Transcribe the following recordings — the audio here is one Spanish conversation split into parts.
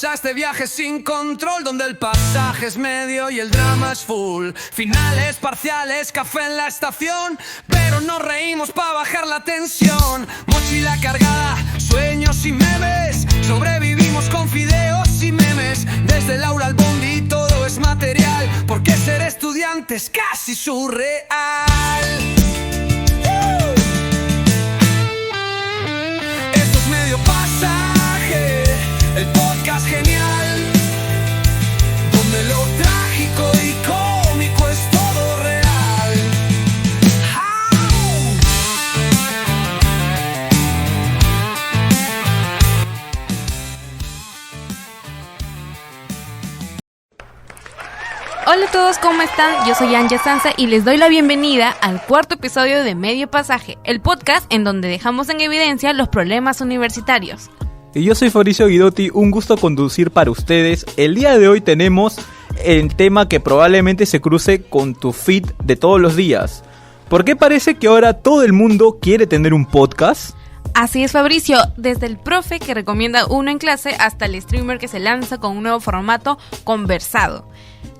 Bienvenidos a este viaje sin control, donde el pasaje es medio y el drama es full. Finales, parciales, café en la estación, pero nos reímos para bajar la tensión. Mochila cargada, sueños y memes, sobrevivimos con fideos y memes. Desde el aula al bondi todo es material, porque ser estudiante es casi surreal. Esto es Medio Pasaje, el podcast genial, donde lo trágico y cómico es todo real. Hola a todos, ¿cómo están? Yo soy Anja Sansa y les doy la bienvenida al cuarto episodio de Medio Pasaje, el podcast en donde dejamos en evidencia los problemas universitarios. Y yo soy Fabricio Guidotti, un gusto conducir para ustedes. El día de hoy tenemos el tema que probablemente se cruce con tu feed de todos los días. ¿Por qué parece que ahora todo el mundo quiere tener un podcast? Así es, Fabricio, desde el profe que recomienda uno en clase hasta el streamer que se lanza con un nuevo formato conversado.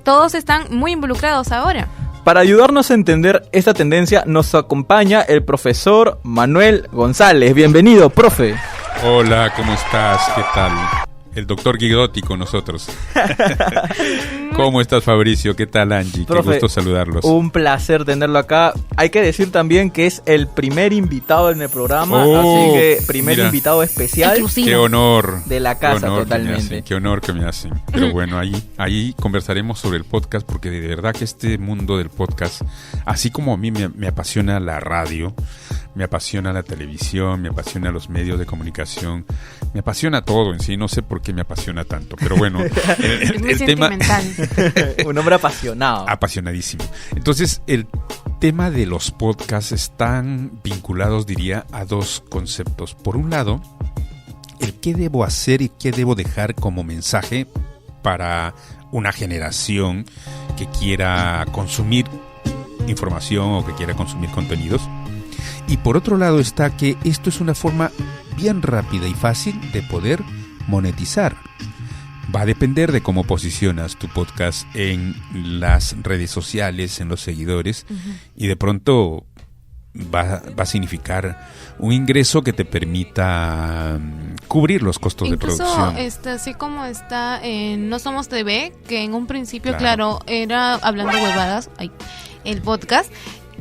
Todos están muy involucrados ahora. Para ayudarnos a entender esta tendencia nos acompaña el profesor Manuel González. Bienvenido, profe. Hola, ¿cómo estás? ¿Qué tal? El doctor Guidotti con nosotros. ¿Cómo estás, Fabricio? ¿Qué tal, Angie? Profe, qué gusto saludarlos. Un placer tenerlo acá. Hay que decir también que es el primer invitado en el programa, así que primer invitado especial. Exclusivo. Qué honor. De la casa, qué honor totalmente. Qué honor que me hacen. Pero bueno, ahí conversaremos sobre el podcast, porque de verdad que este mundo del podcast, así como a mí me apasiona la radio, me apasiona la televisión, me apasiona los medios de comunicación, me apasiona todo en sí, no sé por qué me apasiona tanto, pero bueno, el tema... Un hombre apasionado. Apasionadísimo. Entonces, el tema de los podcasts están vinculados, diría, a dos conceptos. Por un lado, el qué debo hacer y qué debo dejar como mensaje para una generación que quiera consumir información o que quiera consumir contenidos. Y por otro lado está que esto es una forma bien rápida y fácil de poder monetizar. Va a depender de cómo posicionas tu podcast en las redes sociales, en los seguidores, y de pronto va a significar un ingreso que te permita cubrir los costos de producción. Así como está en No Somos TV, que en un principio, claro era hablando huevadas, el podcast,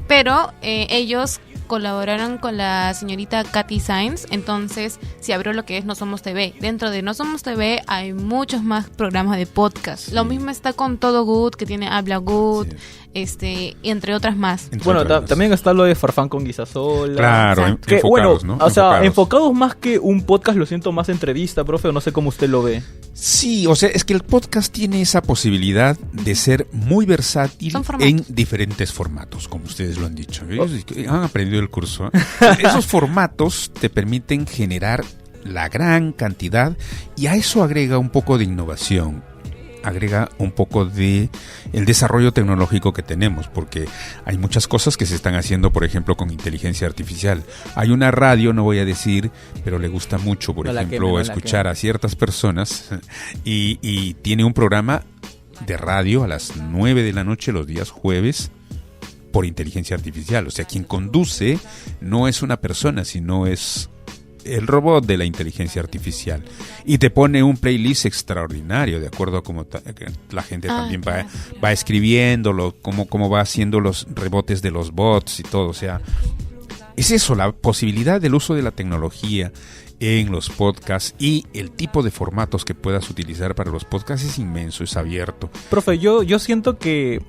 pero ellos colaboraron con la señorita Katy Sainz, entonces se abrió lo que es No Somos TV. Dentro de No Somos TV hay muchos más programas de podcast. Sí. Lo mismo está con Todo Good, que tiene Habla Good, sí. Entre otras más. Bueno, también está lo de Farfán con Guisasola. Claro, que, enfocados, bueno, ¿no? O sea, enfocados más que un podcast, lo siento más entrevista, profe, o no sé cómo usted lo ve. Sí, o sea, es que el podcast tiene esa posibilidad de ser muy versátil en diferentes formatos, como ustedes lo han dicho. Han aprendido el curso. Esos formatos te permiten generar la gran cantidad y a eso agrega un poco de innovación, agrega un poco de el desarrollo tecnológico que tenemos, porque hay muchas cosas que se están haciendo, por ejemplo, con inteligencia artificial. Hay una radio, no voy a decir, pero le gusta mucho, por ejemplo, escuchar a ciertas personas y tiene un programa de radio a las 9 de la noche los días jueves por inteligencia artificial. O sea, quien conduce no es una persona, sino es el robot de la inteligencia artificial, y te pone un playlist extraordinario de acuerdo a cómo la gente también va escribiéndolo, cómo va haciendo los rebotes de los bots y todo. O sea, es eso, la posibilidad del uso de la tecnología en los podcasts y el tipo de formatos que puedas utilizar para los podcasts es inmenso, es abierto. Profe, yo siento que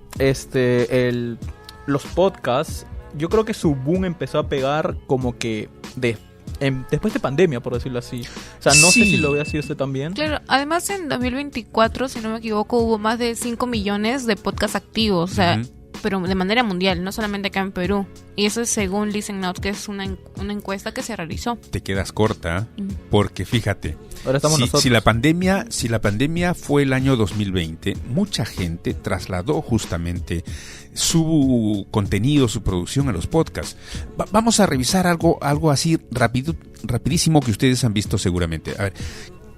los podcasts, yo creo que su boom empezó a pegar como que después de pandemia, por decirlo así. O sea, no sé si lo ve así usted también. Claro, además en 2024, si no me equivoco, hubo más de 5 millones de podcasts activos, o sea, pero de manera mundial, no solamente acá en Perú. Y eso es según Listen Notes, que es una encuesta que se realizó. Te quedas corta, porque fíjate, ahora estamos nosotros. Si la pandemia fue el año 2020, mucha gente trasladó justamente su contenido, su producción a los podcasts. Vamos a revisar algo así rapidísimo que ustedes han visto seguramente. A ver,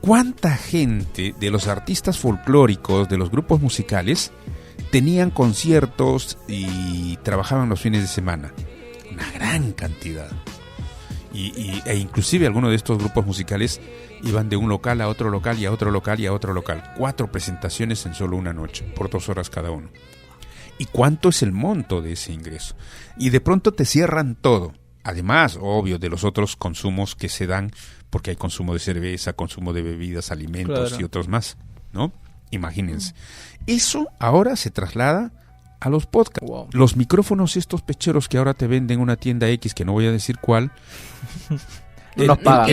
¿cuánta gente de los artistas folclóricos, de los grupos musicales, tenían conciertos y trabajaban los fines de semana? Una gran cantidad. E inclusive algunos de estos grupos musicales iban de un local a otro local y a otro local y a otro local. 4 presentaciones en solo una noche, por 2 horas cada uno. ¿Y cuánto es el monto de ese ingreso? Y de pronto te cierran todo. Además, obvio, de los otros consumos que se dan, porque hay consumo de cerveza, consumo de bebidas, alimentos, claro, y otros más, ¿no? Imagínense. Eso ahora se traslada a los podcasts. Wow. Los micrófonos estos pecheros que ahora te venden en una tienda X, que no voy a decir cuál. El par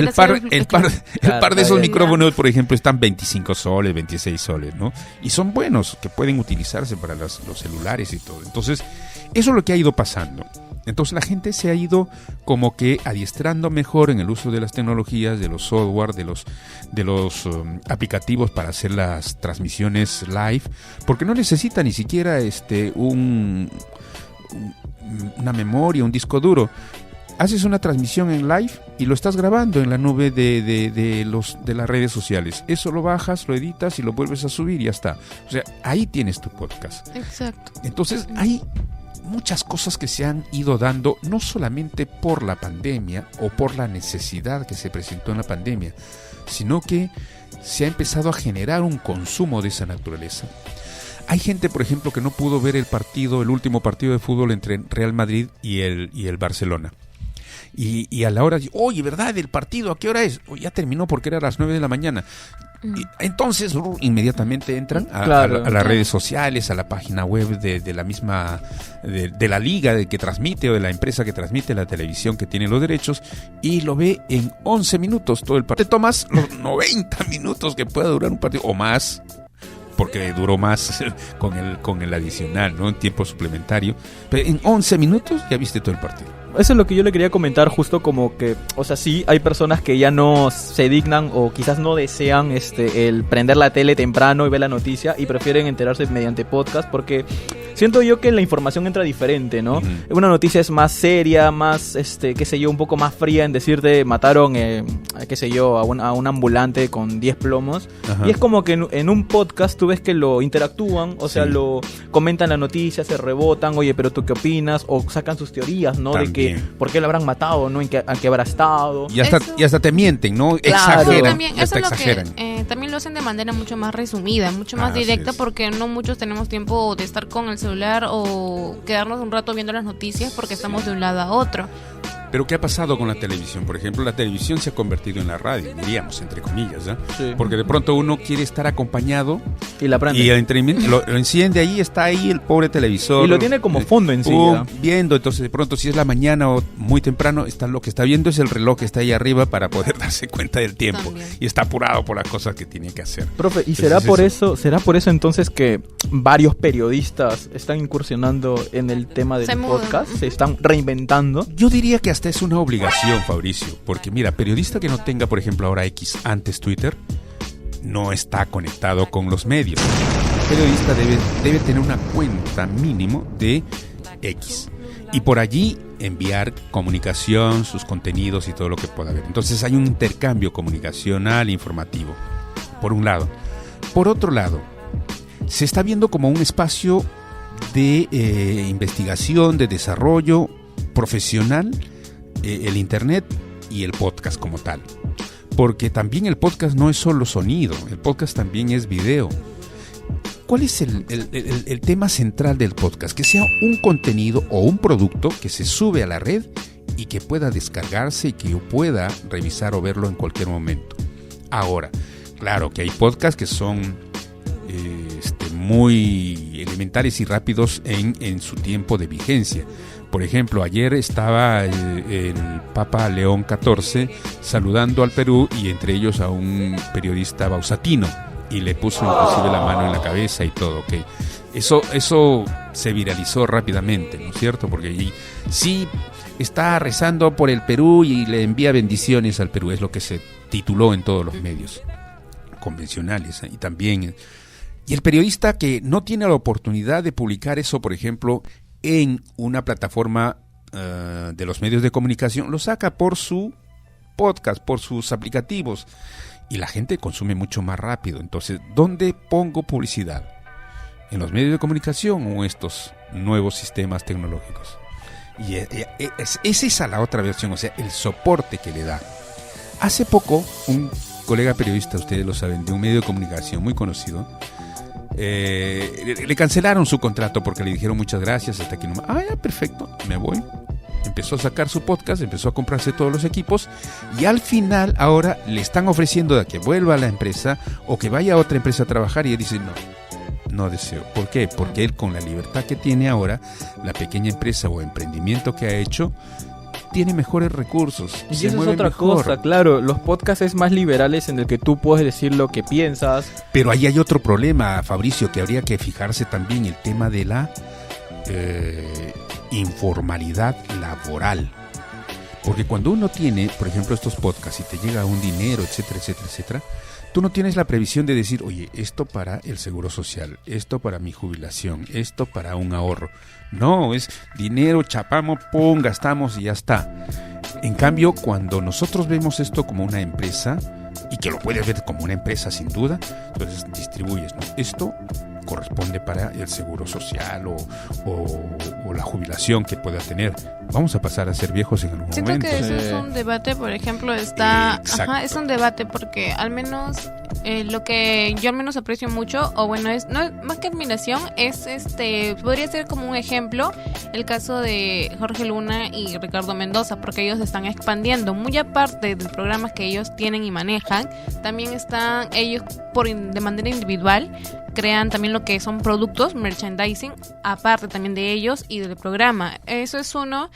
de esos micrófonos, por ejemplo, están 25 soles, 26 soles, ¿no? Y son buenos, que pueden utilizarse para los celulares y todo. Entonces, eso es lo que ha ido pasando. Entonces la gente se ha ido como que adiestrando mejor en el uso de las tecnologías, de los software, de los aplicativos para hacer las transmisiones live, porque no necesita ni siquiera una memoria, un disco duro. Haces una transmisión en live y lo estás grabando en la nube de las redes sociales. Eso lo bajas, lo editas y lo vuelves a subir y ya está. O sea, ahí tienes tu podcast. Exacto. Entonces hay muchas cosas que se han ido dando, no solamente por la pandemia o por la necesidad que se presentó en la pandemia, sino que se ha empezado a generar un consumo de esa naturaleza. Hay gente, por ejemplo, que no pudo ver el último partido de fútbol entre Real Madrid y el Barcelona. Y a la hora, oye, ¿verdad? ¿El partido a qué hora es? Ya terminó porque era a las 9 de la mañana. Y entonces inmediatamente entran a las redes sociales, a la página web de la misma de la liga que transmite o de la empresa que transmite, la televisión que tiene los derechos, y lo ve en 11 minutos todo el partido. Te tomas los 90 minutos que pueda durar un partido o más, porque duró más con el adicional, ¿no? En tiempo suplementario, pero en 11 minutos ya viste todo el partido. Eso es lo que yo le quería comentar, justo como que, o sea, sí, hay personas que ya no se dignan o quizás no desean el prender la tele temprano y ver la noticia y prefieren enterarse mediante podcast, porque siento yo que la información entra diferente, ¿no? Uh-huh. Una noticia es más seria, más, qué sé yo, un poco más fría en decirte mataron, qué sé yo, a un ambulante con 10 plomos. Uh-huh. Y es como que en un podcast tú ves que lo interactúan, o sea, lo comentan la noticia, se rebotan, oye, pero ¿tú qué opinas? O sacan sus teorías, ¿no? También. De que por qué lo habrán matado, ¿no? ¿A qué habrá estado? Y hasta te mienten, ¿no? Claro. Exageran. También, eso es lo que también lo hacen de manera mucho más resumida, mucho más directa, porque no muchos tenemos tiempo de estar con el celular o quedarnos un rato viendo las noticias porque estamos de un lado a otro. Pero ¿qué ha pasado con la televisión? Por ejemplo, la televisión se ha convertido en la radio, diríamos, entre comillas, ¿eh? Sí. Porque de pronto uno quiere estar acompañado y la prende. Y el entretenimiento lo enciende ahí, está ahí el pobre televisor. Y lo tiene como fondo en sí. Viendo, entonces de pronto si es la mañana o muy temprano, lo que está viendo es el reloj que está ahí arriba para poder darse cuenta del tiempo. También. Y está apurado por las cosas que tiene que hacer. Profe, ¿y será por eso entonces que varios periodistas están incursionando en el tema del podcast? ¿Se están reinventando? Yo diría que hasta es una obligación, Fabricio, porque mira, periodista que no tenga, por ejemplo, ahora X, antes Twitter, no está conectado con los medios. El periodista debe tener una cuenta mínimo de X y por allí enviar comunicación, sus contenidos y todo lo que pueda haber. Entonces hay un intercambio comunicacional e informativo, por un lado. Por otro lado, se está viendo como un espacio de investigación, de desarrollo profesional, el internet y el podcast como tal, porque también el podcast no es solo sonido, el podcast también es video. ¿Cuál es el tema central del podcast? Que sea un contenido o un producto que se sube a la red y que pueda descargarse y que yo pueda revisar o verlo en cualquier momento. Ahora, claro que hay podcasts que son muy elementales y rápidos en su tiempo de vigencia. Por ejemplo, ayer estaba el Papa León XIV saludando al Perú y entre ellos a un periodista bausatino y le puso inclusive la mano en la cabeza y todo, ¿ok? Eso se viralizó rápidamente, ¿no es cierto? Porque sí está rezando por el Perú y le envía bendiciones al Perú, es lo que se tituló en todos los medios convencionales, y también. Y el periodista que no tiene la oportunidad de publicar eso, por ejemplo, en una plataforma de los medios de comunicación, lo saca por su podcast, por sus aplicativos. y la gente consume mucho más rápido. Entonces, ¿dónde pongo publicidad? ¿En los medios de comunicación o estos nuevos sistemas tecnológicos? Y es esa la otra versión, o sea, el soporte que le da. Hace poco, un colega periodista, ustedes lo saben, de un medio de comunicación muy conocido, le cancelaron su contrato porque le dijeron muchas gracias, hasta que no... ya, perfecto, me voy. Empezó a sacar su podcast, empezó a comprarse todos los equipos y al final ahora le están ofreciendo de que vuelva a la empresa o que vaya a otra empresa a trabajar y él dice no deseo. ¿Por qué? Porque él, con la libertad que tiene ahora, la pequeña empresa o emprendimiento que ha hecho, tiene mejores recursos. Y eso es otra cosa, claro, los podcasts es más liberales en el que tú puedes decir lo que piensas. Pero ahí hay otro problema, Fabricio, que habría que fijarse también, el tema de la informalidad laboral. Porque cuando uno tiene, por ejemplo, estos podcasts y te llega un dinero, etcétera, etcétera, etcétera, tú no tienes la previsión de decir, oye, esto para el seguro social, esto para mi jubilación, esto para un ahorro. No, es dinero, chapamos, pum, gastamos y ya está. En cambio, cuando nosotros vemos esto como una empresa, y que lo puedes ver como una empresa sin duda, entonces distribuyes, ¿no? Esto corresponde para el seguro social o la jubilación que pueda tener. Vamos a pasar a ser viejos en algún momento. Siento que eso es un debate, por ejemplo, es un debate porque al menos lo que yo al menos aprecio mucho, o bueno, es no más que admiración, es podría ser como un ejemplo el caso de Jorge Luna y Ricardo Mendoza, porque ellos están expandiendo muy aparte del programa que ellos tienen y manejan, también están ellos de manera individual, crean también lo que son productos, merchandising, aparte también de ellos y del programa. Eso es uno.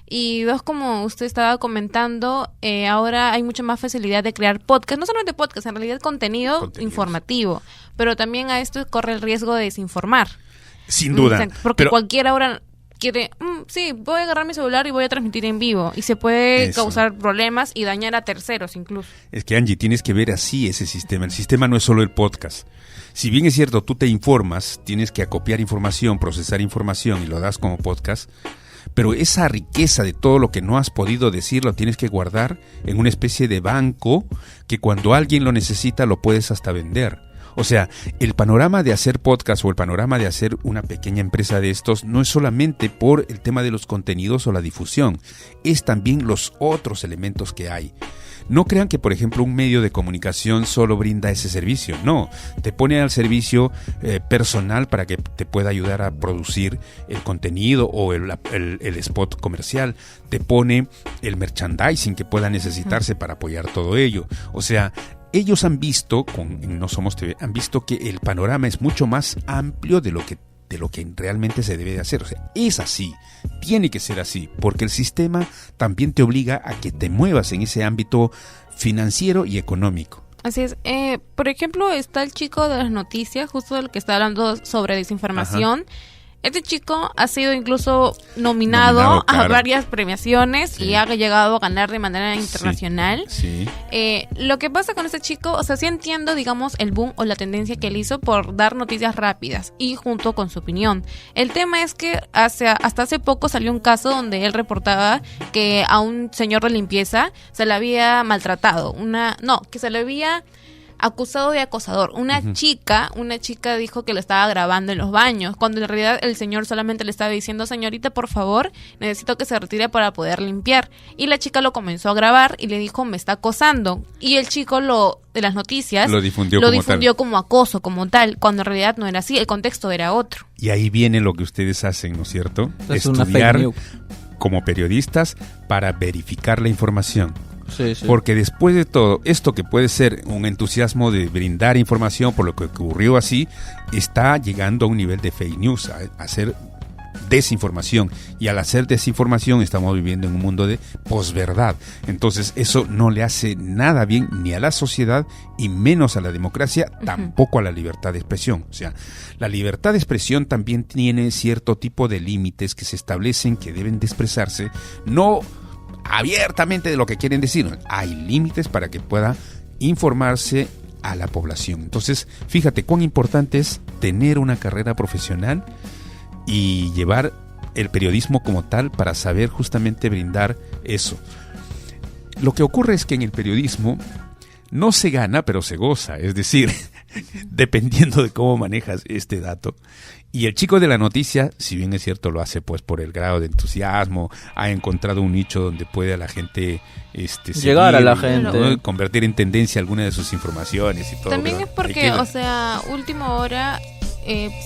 Y dos, como usted estaba comentando, ahora hay mucha más facilidad de crear podcast, no solamente podcast, en realidad contenido informativo, pero también a esto corre el riesgo de desinformar. Sin duda. Porque cualquiera ahora quiere, sí, voy a agarrar mi celular y voy a transmitir en vivo, y se puede causar problemas y dañar a terceros incluso. Es que, Angie, tienes que ver así ese sistema. El sistema no es solo el podcast. Si bien es cierto, tú te informas, tienes que acopiar información, procesar información y lo das como podcast, pero esa riqueza de todo lo que no has podido decir lo tienes que guardar en una especie de banco que cuando alguien lo necesita lo puedes hasta vender. O sea, el panorama de hacer podcast o el panorama de hacer una pequeña empresa de estos no es solamente por el tema de los contenidos o la difusión, es también los otros elementos que hay. No crean que, por ejemplo, un medio de comunicación solo brinda ese servicio. No, te pone al servicio personal para que te pueda ayudar a producir el contenido o el spot comercial. Te pone el merchandising que pueda necesitarse para apoyar todo ello. O sea, ellos han visto, en No Somos TV, han visto que el panorama es mucho más amplio de lo que realmente se debe de hacer. O sea, es así, tiene que ser así, porque el sistema también te obliga a que te muevas en ese ámbito financiero y económico. Así es. Por ejemplo, está el chico de las noticias, justo el que está hablando sobre desinformación. Ajá. Este chico ha sido incluso nominado claro, a varias premiaciones, sí, y ha llegado a ganar de manera internacional. Sí, sí. Lo que pasa con este chico, o sea, sí entiendo, digamos, el boom o la tendencia que él hizo por dar noticias rápidas y junto con su opinión. El tema es que hasta hace poco salió un caso donde él reportaba que a un señor de limpieza se le había maltratado, que se le había acusado de acosador. Una chica dijo que lo estaba grabando en los baños, cuando en realidad el señor solamente le estaba diciendo: señorita, por favor, necesito que se retire para poder limpiar. Y la chica lo comenzó a grabar y le dijo: me está acosando. Y el chico de las noticias lo difundió como acoso, como tal, cuando en realidad no era así, el contexto era otro. Y ahí viene lo que ustedes hacen, ¿no es cierto? Es estudiar como periodistas para verificar la información. Sí, sí. Porque después de todo, esto que puede ser un entusiasmo de brindar información por lo que ocurrió así, está llegando a un nivel de fake news, a hacer desinformación. Y al hacer desinformación estamos viviendo en un mundo de posverdad. Entonces eso no le hace nada bien ni a la sociedad y menos a la democracia, tampoco a la libertad de expresión. O sea, la libertad de expresión también tiene cierto tipo de límites que se establecen, que deben de expresarse, no abiertamente de lo que quieren decir. Hay límites para que pueda informarse a la población. Entonces, fíjate cuán importante es tener una carrera profesional y llevar el periodismo como tal para saber justamente brindar eso. Lo que ocurre es que en el periodismo no se gana, pero se goza. Es decir, dependiendo de cómo manejas este dato. Y el chico de la noticia, si bien es cierto, lo hace pues por el grado de entusiasmo, ha encontrado un nicho donde puede a la gente llegar a la gente, ¿no? Convertir en tendencia alguna de sus informaciones y todo. También es porque, o sea, última hora,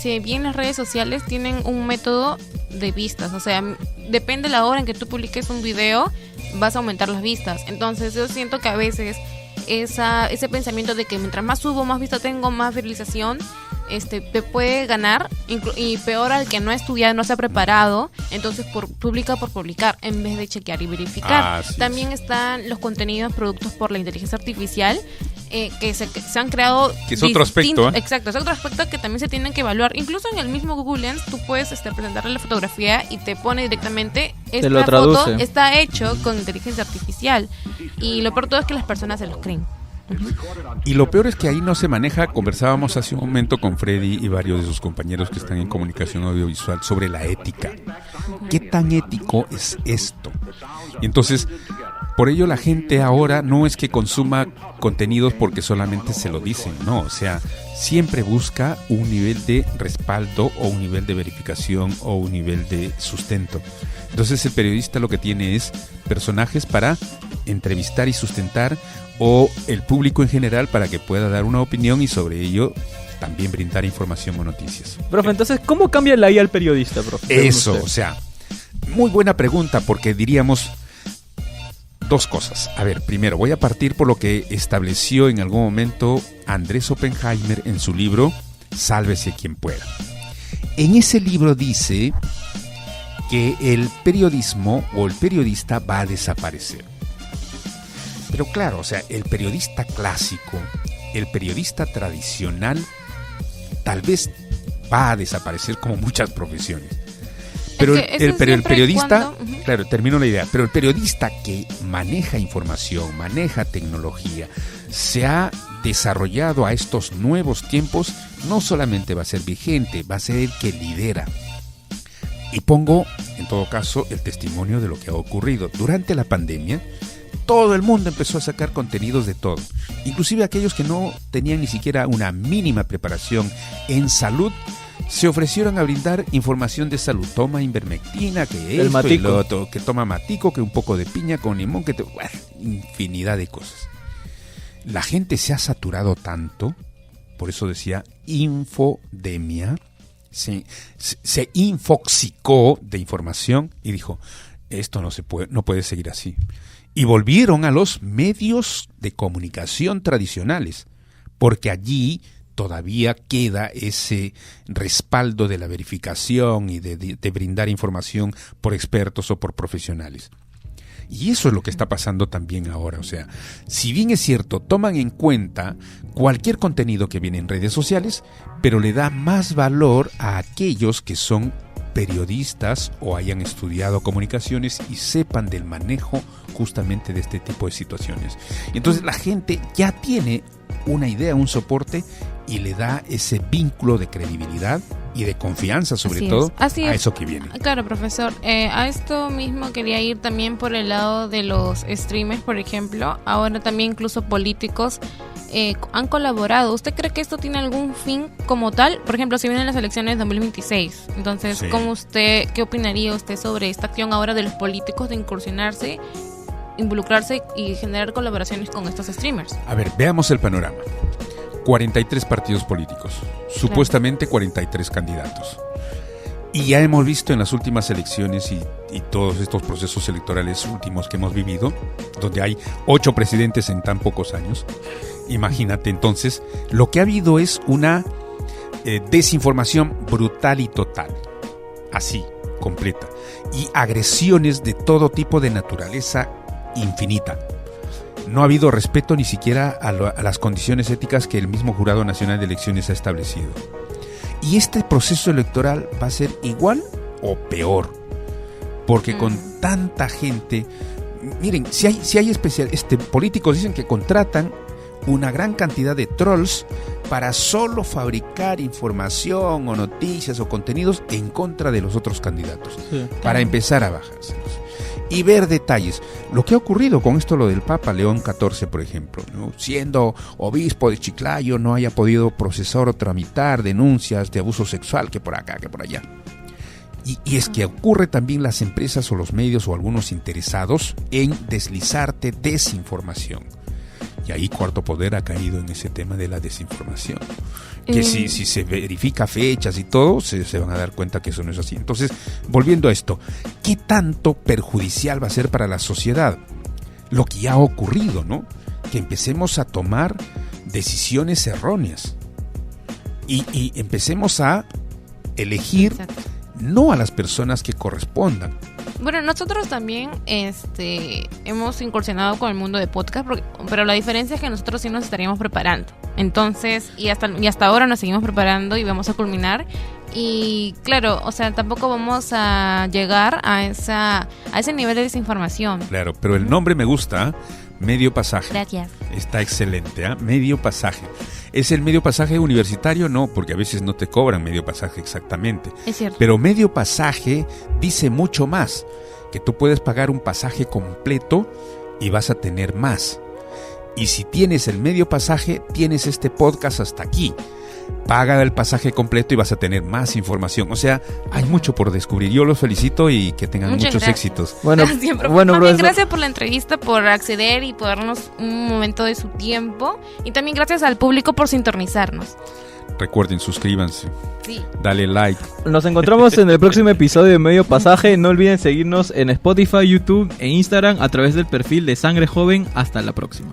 si bien las redes sociales tienen un método de vistas, o sea, depende de la hora en que tú publiques un video, vas a aumentar las vistas. Entonces yo siento que a veces ese pensamiento de que mientras más subo, más vista tengo, más viralización, te puede ganar, y peor al que no ha estudiado, no se ha preparado, entonces publica por publicar en vez de chequear y verificar. También están los contenidos productos por la inteligencia artificial, que se han creado, que es otro aspecto, exacto, es otro aspecto que también se tienen que evaluar. Incluso en el mismo Google Lens tú puedes presentarle la fotografía y te pone directamente esta foto está hecho con inteligencia artificial, y lo peor de todo es que las personas se los creen. Y lo peor es que ahí no se maneja. Conversábamos hace un momento con Freddy y varios de sus compañeros que están en comunicación audiovisual sobre la ética. ¿Qué tan ético es esto? Y entonces, por ello la gente ahora no es que consuma contenidos porque solamente se lo dicen, no, o sea, siempre busca un nivel de respaldo o un nivel de verificación o un nivel de sustento. Entonces el periodista lo que tiene es personajes para entrevistar y sustentar, o el público en general para que pueda dar una opinión y sobre ello también brindar información o noticias. Profe, entonces, ¿cómo cambia la IA al periodista, profe? Eso, o sea, muy buena pregunta, porque diríamos dos cosas. A ver, primero, voy a partir por lo que estableció en algún momento Andrés Oppenheimer en su libro Sálvese quien pueda. En ese libro dice que el periodismo o el periodista va a desaparecer. Pero claro, o sea, el periodista clásico, el periodista tradicional, tal vez va a desaparecer como muchas profesiones. Pero, el periodista, claro, termino la idea, pero el periodista que maneja información, maneja tecnología, se ha desarrollado a estos nuevos tiempos, no solamente va a ser vigente, va a ser el que lidera. Y pongo, en todo caso, el testimonio de lo que ha ocurrido. Durante la pandemia, todo el mundo empezó a sacar contenidos de todo, inclusive aquellos que no tenían ni siquiera una mínima preparación en salud, se ofrecieron a brindar información de salud. Toma ivermectina, que esto y lo otro, que toma matico, que un poco de piña con limón, que bueno, infinidad de cosas. La gente se ha saturado tanto, por eso decía infodemia, se infoxicó de información y dijo, esto no puede seguir así. Y volvieron a los medios de comunicación tradicionales, porque allí todavía queda ese respaldo de la verificación y de brindar información por expertos o por profesionales. Y eso es lo que está pasando también ahora. O sea, si bien es cierto, toman en cuenta cualquier contenido que viene en redes sociales, pero le da más valor a aquellos que son periodistas o hayan estudiado comunicaciones y sepan del manejo justamente de este tipo de situaciones. Entonces la gente ya tiene una idea, un soporte, y le da ese vínculo de credibilidad y de confianza, sobre todo, a eso que viene. Claro, profesor. A esto mismo quería ir también por el lado de los streamers, por ejemplo. Ahora también incluso políticos han colaborado. ¿Usted cree que esto tiene algún fin como tal? Por ejemplo, si vienen las elecciones de 2026. Entonces, sí. ¿Qué opinaría usted sobre esta acción ahora de los políticos de incursionarse, involucrarse y generar colaboraciones con estos streamers? A ver, veamos el panorama. 43 partidos políticos, supuestamente 43 candidatos. Y ya hemos visto en las últimas elecciones y todos estos procesos electorales últimos que hemos vivido, donde hay 8 presidentes en tan pocos años. Imagínate, entonces, lo que ha habido es una desinformación brutal y total, así, completa, y agresiones de todo tipo de naturaleza infinita. No ha habido respeto ni siquiera a las condiciones éticas que el mismo Jurado Nacional de Elecciones ha establecido. Y este proceso electoral va a ser igual o peor, porque con tanta gente, miren, si hay políticos dicen que contratan una gran cantidad de trolls para solo fabricar información o noticias o contenidos en contra de los otros candidatos, para empezar a bajárselos. y ver detalles. Lo que ha ocurrido con esto, lo del Papa León XIV, por ejemplo, ¿no? Siendo obispo de Chiclayo, no haya podido procesar o tramitar denuncias de abuso sexual, que por acá, que por allá. Y es que ocurre también las empresas o los medios o algunos interesados en deslizarte desinformación. Y ahí Cuarto Poder ha caído en ese tema de la desinformación. Que si se verifica fechas y todo, se van a dar cuenta que eso no es así. Entonces, volviendo a esto, ¿qué tanto perjudicial va a ser para la sociedad lo que ya ha ocurrido, ¿no? Que empecemos a tomar decisiones erróneas y empecemos a elegir no a las personas que correspondan. Bueno, nosotros también hemos incursionado con el mundo de podcast, pero la diferencia es que nosotros sí nos estaríamos preparando. Entonces, y hasta ahora nos seguimos preparando y vamos a culminar. Y claro, o sea, tampoco vamos a llegar a ese nivel de desinformación. Claro, pero el nombre me gusta, Medio Pasaje. Gracias. Está excelente, ¿eh? Medio Pasaje. ¿Es el medio pasaje universitario? No, porque a veces no te cobran medio pasaje exactamente. Es cierto. Pero medio pasaje dice mucho más, que tú puedes pagar un pasaje completo y vas a tener más. Y si tienes el medio pasaje, tienes este podcast hasta aquí. Paga el pasaje completo y vas a tener más información. O sea, hay mucho por descubrir. Yo los felicito y que tengan muchos éxitos. Bueno, gracias por la entrevista, por acceder y por darnos un momento de su tiempo. Y también gracias al público por sintonizarnos. Recuerden, suscríbanse. Sí. Dale like. Nos encontramos en el próximo episodio de Medio Pasaje. No olviden seguirnos en Spotify, YouTube e Instagram a través del perfil de Sangre Joven. Hasta la próxima.